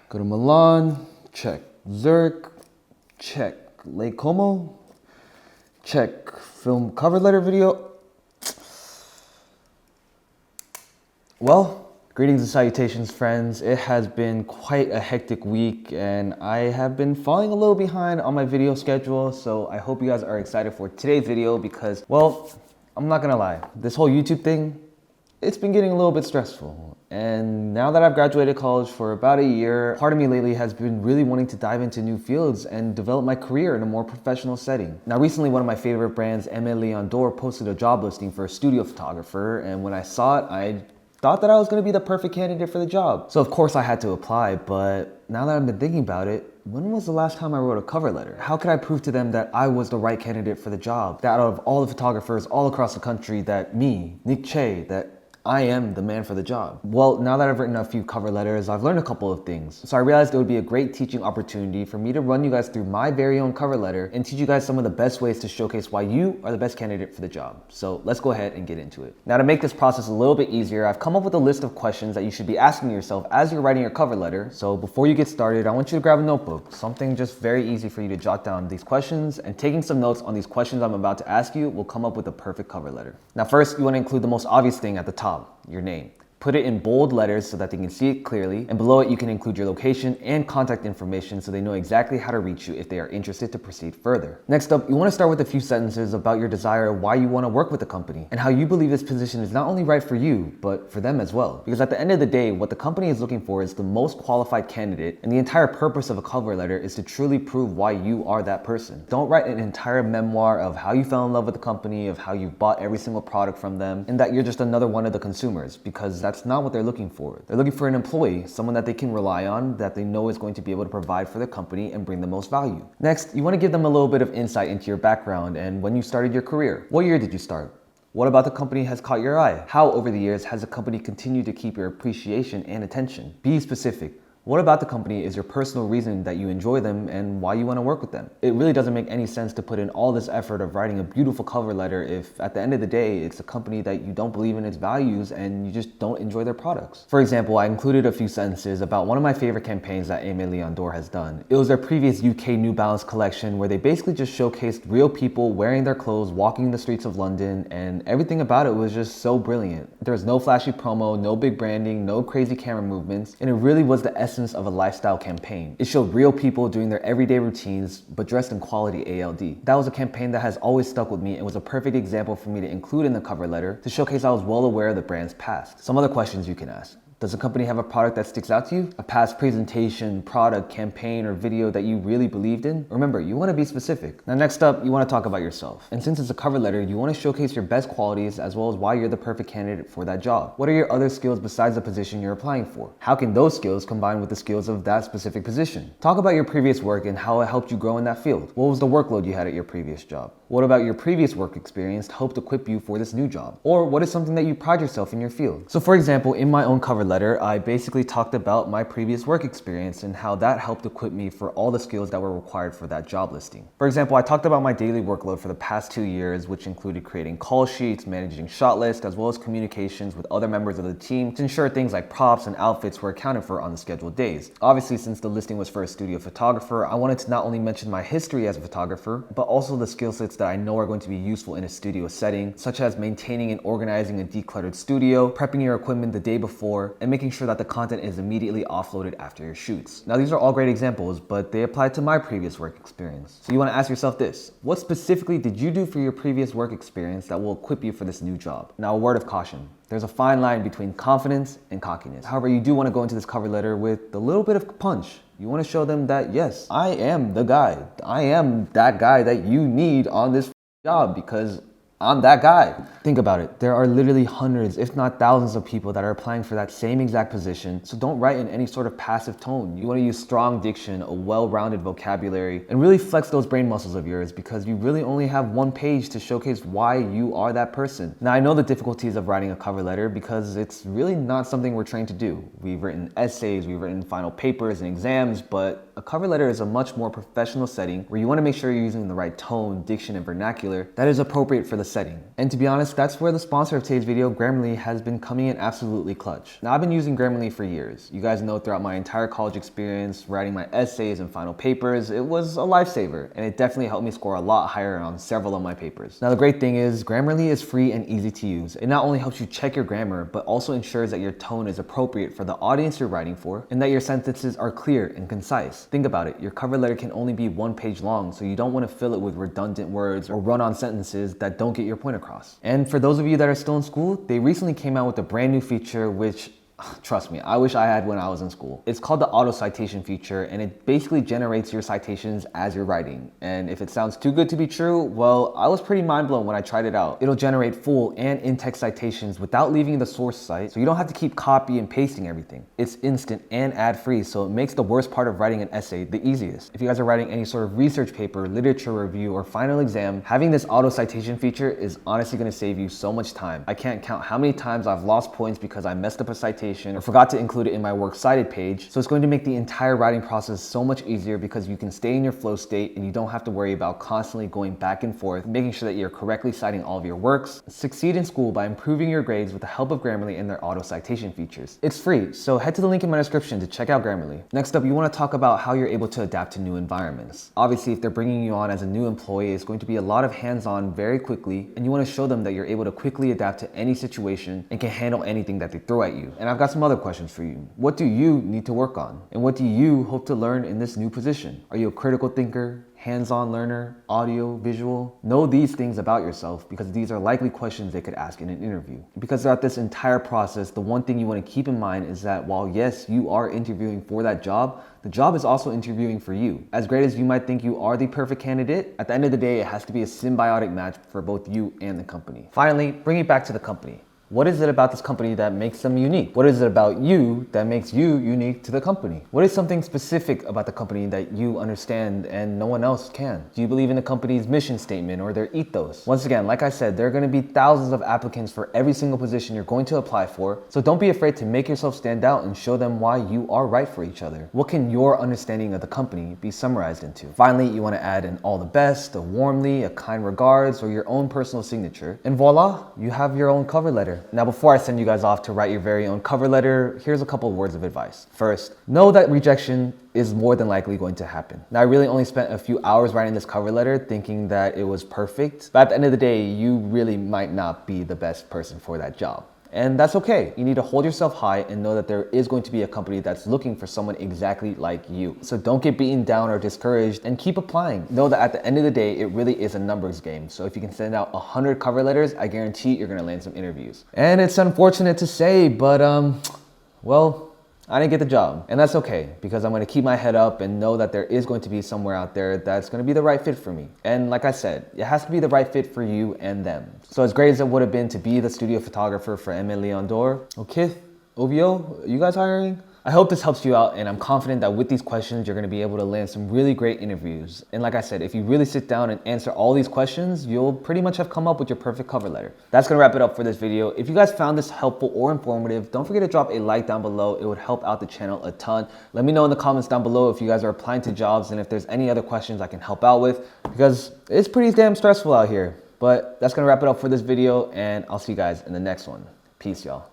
Go to Milan, check. Zurich, check. Lake Como, check. Film cover letter video. Well, greetings and salutations, friends. It has been quite a hectic week and I have been falling a little behind on my video schedule, so I hope you guys are excited for today's video because, well, I'm not gonna lie, this whole YouTube thing, it's been getting a little bit stressful. And now that I've graduated college for about a year, part of me lately has been really wanting to dive into new fields and develop my career in a more professional setting. Now recently, one of my favorite brands, Aimé Leon Dore, posted a job listing for a studio photographer, and when I saw it, I thought that I was gonna be the perfect candidate for the job. So of course I had to apply, but now that I've been thinking about it, when was the last time I wrote a cover letter? How could I prove to them that I was the right candidate for the job? That out of all the photographers all across the country, that me, Chae, that I am the man for the job. Well, now that I've written a few cover letters, I've learned a couple of things. So I realized it would be a great teaching opportunity for me to run you guys through my very own cover letter and teach you guys some of the best ways to showcase why you are the best candidate for the job. So let's go ahead and get into it. Now, to make this process a little bit easier, I've come up with a list of questions that you should be asking yourself as you're writing your cover letter. So before you get started, I want you to grab a notebook, something just very easy for you to jot down these questions, and taking some notes on these questions I'm about to ask you will come up with a perfect cover letter. Now, first, you want to include the most obvious thing at the top, your name. Put it in bold letters so that they can see it clearly, and below it you can include your location and contact information so they know exactly how to reach you if they are interested to proceed further. Next up, you want to start with a few sentences about your desire, why you want to work with the company, and how you believe this position is not only right for you, but for them as well. Because at the end of the day, what the company is looking for is the most qualified candidate, and the entire purpose of a cover letter is to truly prove why you are that person. Don't write an entire memoir of how you fell in love with the company, of how you bought every single product from them, and that you're just another one of the consumers, because that's not what they're looking for. They're looking for an employee, someone that they can rely on, that they know is going to be able to provide for the company and bring the most value. Next, you want to give them a little bit of insight into your background and when you started your career. What year did you start? What about the company has caught your eye? How over the years has the company continued to keep your appreciation and attention? Be specific. What about the company is your personal reason that you enjoy them and why you want to work with them? It really doesn't make any sense to put in all this effort of writing a beautiful cover letter if at the end of the day, it's a company that you don't believe in its values and you just don't enjoy their products. For example, I included a few sentences about one of my favorite campaigns that Aimé Leon Dore has done. It was their previous UK New Balance collection where they basically just showcased real people wearing their clothes, walking the streets of London, and everything about it was just so brilliant. There was no flashy promo, no big branding, no crazy camera movements, and it really was the essence of a lifestyle campaign. It showed real people doing their everyday routines, but dressed in quality ALD. That was a campaign that has always stuck with me and was a perfect example for me to include in the cover letter to showcase I was well aware of the brand's past. Some other questions you can ask. Does the company have a product that sticks out to you? A past presentation, product, campaign, or video that you really believed in? Remember, you want to be specific. Now next up, you want to talk about yourself. And since it's a cover letter, you want to showcase your best qualities as well as why you're the perfect candidate for that job. What are your other skills besides the position you're applying for? How can those skills combine with the skills of that specific position? Talk about your previous work and how it helped you grow in that field. What was the workload you had at your previous job? What about your previous work experience helped equip you for this new job? Or what is something that you pride yourself in your field? So for example, in my own cover letter, I basically talked about my previous work experience and how that helped equip me for all the skills that were required for that job listing. For example, I talked about my daily workload for the past 2 years, which included creating call sheets, managing shot lists, as well as communications with other members of the team to ensure things like props and outfits were accounted for on the scheduled days. Obviously, since the listing was for a studio photographer, I wanted to not only mention my history as a photographer, but also the skill sets that I know are going to be useful in a studio setting, such as maintaining and organizing a decluttered studio, prepping your equipment the day before, and making sure that the content is immediately offloaded after your shoots. Now these are all great examples, but they apply to my previous work experience. So you want to ask yourself this: what specifically did you do for your previous work experience that will equip you for this new job? Now, a word of caution. There's a fine line between confidence and cockiness. However, you do want to go into this cover letter with a little bit of punch. You want to show them that, yes, I am the guy. I am that guy that you need on this job because I'm that guy. Think about it. There are literally hundreds, if not thousands of people that are applying for that same exact position. So don't write in any sort of passive tone. You want to use strong diction, a well-rounded vocabulary, and really flex those brain muscles of yours because you really only have one page to showcase why you are that person. Now, I know the difficulties of writing a cover letter because it's really not something we're trained to do. We've written essays, we've written final papers and exams, but a cover letter is a much more professional setting where you want to make sure you're using the right tone, diction, and vernacular that is appropriate for the setting. And to be honest, that's where the sponsor of today's video, Grammarly, has been coming in absolutely clutch. Now, I've been using Grammarly for years. You guys know throughout my entire college experience, writing my essays and final papers, it was a lifesaver, and it definitely helped me score a lot higher on several of my papers. Now, the great thing is Grammarly is free and easy to use. It not only helps you check your grammar, but also ensures that your tone is appropriate for the audience you're writing for, and that your sentences are clear and concise. Think about it, your cover letter can only be 1 page long, so you don't want to fill it with redundant words or run-on sentences that don't get your point across. And for those of you that are still in school, they recently came out with a brand new feature which, trust me, I wish I had when I was in school. It's called the auto citation feature, and it basically generates your citations as you're writing. And if it sounds too good to be true, well, I was pretty mind blown when I tried it out. It'll generate full and in-text citations without leaving the source site, so you don't have to keep copy and pasting everything. It's instant and ad-free, so it makes the worst part of writing an essay the easiest. If you guys are writing any sort of research paper, literature review, or final exam, having this auto citation feature is honestly gonna save you so much time. I can't count how many times I've lost points because I messed up a citation or forgot to include it in my works cited page. So it's going to make the entire writing process so much easier because you can stay in your flow state and you don't have to worry about constantly going back and forth, making sure that you're correctly citing all of your works. Succeed in school by improving your grades with the help of Grammarly and their auto citation features. It's free, so head to the link in my description to check out Grammarly. Next up, you want to talk about how you're able to adapt to new environments. Obviously, if they're bringing you on as a new employee, it's going to be a lot of hands-on very quickly, and you want to show them that you're able to quickly adapt to any situation and can handle anything that they throw at you. And I've got some other questions for you. What do you need to work on? And what do you hope to learn in this new position? Are you a critical thinker, hands-on learner, audio, visual? Know these things about yourself because these are likely questions they could ask in an interview. Because throughout this entire process, the one thing you want to keep in mind is that while yes, you are interviewing for that job, the job is also interviewing for you. As great as you might think you are the perfect candidate, at the end of the day, it has to be a symbiotic match for both you and the company. Finally, bring it back to the company. What is it about this company that makes them unique? What is it about you that makes you unique to the company? What is something specific about the company that you understand and no one else can? Do you believe in the company's mission statement or their ethos? Once again, like I said, there are going to be thousands of applicants for every single position you're going to apply for, so don't be afraid to make yourself stand out and show them why you are right for each other. What can your understanding of the company be summarized into? Finally, you want to add an all the best, a warmly, a kind regards, or your own personal signature, and voila, you have your own cover letter. Now, before I send you guys off to write your very own cover letter, here's a couple of words of advice. First, know that rejection is more than likely going to happen. Now, I really only spent a few hours writing this cover letter thinking that it was perfect, but at the end of the day, you really might not be the best person for that job. And that's okay. You need to hold yourself high and know that there is going to be a company that's looking for someone exactly like you. So don't get beaten down or discouraged and keep applying. Know that at the end of the day, it really is a numbers game. So if you can send out 100 cover letters, I guarantee you're gonna land some interviews. And it's unfortunate to say, but well, I didn't get the job, and that's okay because I'm going to keep my head up and know that there is going to be somewhere out there that's going to be the right fit for me. And like I said, it has to be the right fit for you and them. So as great as it would have been to be the studio photographer for Aimé Leon d'Or, Kith, Ovio, you guys hiring? I hope this helps you out, and I'm confident that with these questions, you're gonna be able to land some really great interviews. And like I said, if you really sit down and answer all these questions, you'll pretty much have come up with your perfect cover letter. That's gonna wrap it up for this video. If you guys found this helpful or informative, don't forget to drop a like down below. It would help out the channel a ton. Let me know in the comments down below if you guys are applying to jobs and if there's any other questions I can help out with, because it's pretty damn stressful out here. But that's gonna wrap it up for this video, and I'll see you guys in the next one. Peace, y'all.